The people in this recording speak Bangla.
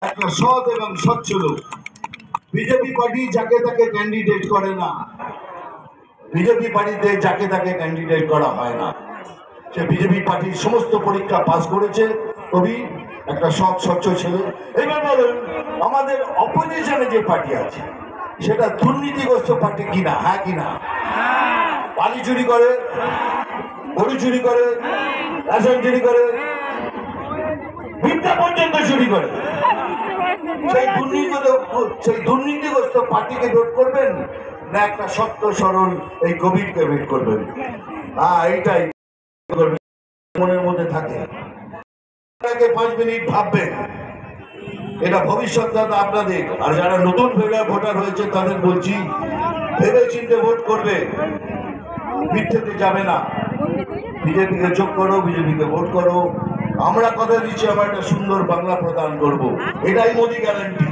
একটা সৎ এবং স্বচ্ছ লোক। বিজেপি পার্টি যাকে তাকে ক্যান্ডিডেট করে না, বিজেপি পার্টিতে যাকে তাকে ক্যান্ডিডেট করা হয় না। সে বিজেপি পার্টির সমস্ত পরীক্ষা পাস করেছে, কবি একটা সৎ স্বচ্ছ ছেলে। এবার বলুন, আমাদের অপোজিশনে যে পার্টি আছে সেটা দুর্নীতিগ্রস্ত পার্টি কিনা? হ্যাঁ কিনা? বালি চুরি করে, গরু চুরি করে, রেশন চুরি করে, বিদ্যা পর্যন্ত চুরি করে। সেই দুর্নীতিগ্রস্ত পার্টিকে ভোট করবেন না একটা সত্য সরল এই কবিরকে ভোট করবেন? এইটাই মনের মধ্যে থাকে। 5 মিনিট ভাববেন, এটা ভবিষ্যৎ দাদা আপনাদের। আর যারা নতুন ভোটার হয়েছে তাদের বলছি, ভেবে চিন্তে ভোট করবে, মিথ্যেতে যাবে না। বিজেপিকে যোগ করো, বিজেপিকে ভোট করো। আমরা কথা দিচ্ছি, আমরা একটা সুন্দর বাংলা প্রদান করব, এটাই মোদি গ্যারান্টি।